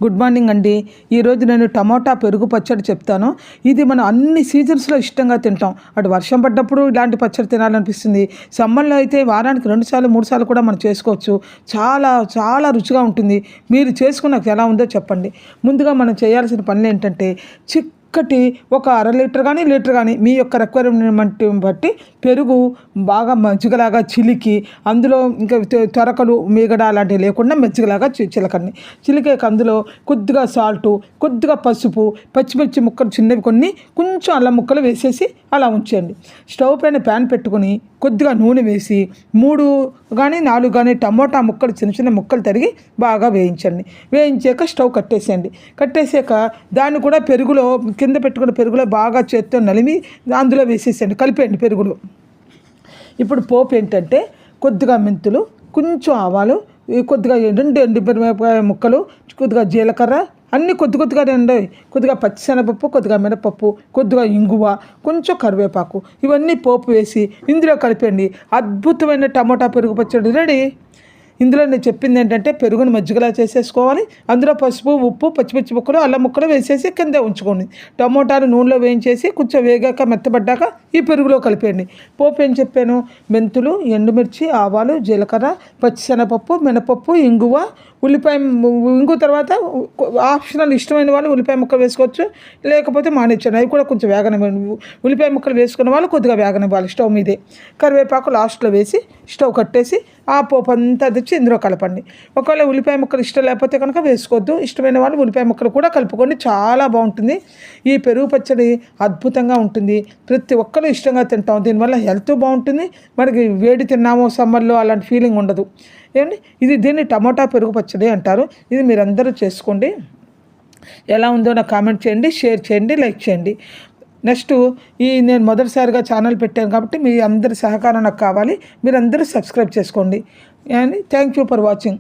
Good morning అండి. ఈరోజు నేను టమోటా పెరుగు పచ్చడి చెప్తాను. ఇది మనం అన్ని సీజన్స్లో ఇష్టంగా తింటాం. అటు వర్షం పడ్డప్పుడు ఇలాంటి పచ్చడి తినాలనిపిస్తుంది. సమ్మర్లో అయితే వారానికి 2 సార్లు 3 సార్లు కూడా మనం చేసుకోవచ్చు. చాలా చాలా రుచిగా ఉంటుంది. మీరు చేసుకున్నాక ఎలా ఉందో చెప్పండి. ముందుగా మనం చేయాల్సిన పనులు ఏంటంటే చక్కటి ఒక అర లీటర్ కానీ లీటర్ కానీ మీ యొక్క రిక్వైర్మెంట్ బట్టి పెరుగు బాగా మజ్జిగలాగా చిలికి అందులో ఇంకా త్వరకలు మీగడ అలాంటివి లేకుండా మజ్జిగలాగా చిలకండి. చిలికాక అందులో కొద్దిగా సాల్టు, కొద్దిగా పసుపు, పచ్చిమిర్చి ముక్కలు చిన్నవి కొన్ని, కొంచెం అల్లం ముక్కలు వేసేసి అలా ఉంచండి. స్టవ్ పైన ప్యాన్ పెట్టుకొని కొద్దిగా నూనె వేసి 3 కానీ 4 కానీ టమోటా ముక్కలు చిన్న చిన్న ముక్కలు తరిగి బాగా వేయించండి. వేయించాక స్టవ్ కట్టేసేయండి. కట్టేసాక దాన్ని కూడా పెరుగులో కింద పెట్టుకున్న పెరుగులో బాగా చేత్తో నలిమి అందులో వేసేసేయండి, కలిపేయండి పెరుగులో. ఇప్పుడు పోపు ఏంటంటే కొద్దిగా మెంతులు, కొంచెం ఆవాలు, కొద్దిగా 2 ఎండుమిరపకాయ ముక్కలు, కొద్దిగా జీలకర్ర, అన్నీ కొద్దిగా ఉండాయి. కొద్దిగా పచ్చిశనగపప్పు, కొద్దిగా మినపప్పు, కొద్దిగా ఇంగువ, కొంచెం కరివేపాకు, ఇవన్నీ పోపు వేసి ఇందులో కలిపండి. అద్భుతమైన టమోటా పెరుగు పచ్చడి రెడీ. ఇందులో నేను చెప్పింది ఏంటంటే పెరుగును మజ్జిగలా చేసేసుకోవాలి. అందులో పసుపు, ఉప్పు, పచ్చిమిర్చి ముక్కలు, అల్లం ముక్కలు వేసేసి కింద ఉంచుకోండి. టమోటాలు నూనెలో వేయించేసి కొంచెం వేగాక మెత్తబడ్డాక ఈ పెరుగులో కలిపేయండి. పోపు ఏం చెప్పాను? మెంతులు, ఎండుమిర్చి, ఆవాలు, జీలకర్ర, పచ్చిశనగపప్పు, మినపప్పు, ఇంగువ, ఉల్లిపాయ. ఇంగు తర్వాత ఆప్షనల్, ఇష్టమైన వాళ్ళు ఉల్లిపాయ ముక్కలు వేసుకోవచ్చు, లేకపోతే మానేచ్చండి. అవి కూడా కొంచెం వేగనివ్వండి. ఉల్లిపాయ ముక్కలు వేసుకున్న వాళ్ళు కొద్దిగా వేగనివ్వాలి స్టవ్ మీదే. కరివేపాకు లాస్ట్లో వేసి స్టవ్ కట్టేసి ఆ పోపు అంతా తెచ్చి ఇందులో కలపండి. ఒకవేళ ఉల్లిపాయ ముక్కలు ఇష్టం లేకపోతే కనుక వేసుకోవద్దు. ఇష్టమైన వాళ్ళు ఉల్లిపాయ ముక్కలు కూడా కలుపుకోండి, చాలా బాగుంటుంది. ఈ పెరుగు పచ్చడి అద్భుతంగా ఉంటుంది. ప్రతి ఒక్కరు ఇష్టంగా తింటాం. దీనివల్ల హెల్త్ బాగుంటుంది. మనకి వేడి తిన్నామో సమ్మర్లో అలాంటి ఫీలింగ్ ఉండదు. ఏమండి, దీన్ని టమోటా పెరుగు పచ్చడి అంటారు. ఇది మీరందరూ చేసుకోండి. ఎలా ఉందో నాకు కామెంట్ చేయండి, షేర్ చేయండి, లైక్ చేయండి. నెక్స్ట్ నేను మొదటిసారిగా ఛానల్ పెట్టాను కాబట్టి మీ అందరి సహకారం నాకు కావాలి. మీరందరూ సబ్స్క్రైబ్ చేసుకోండి. And thank you for watching.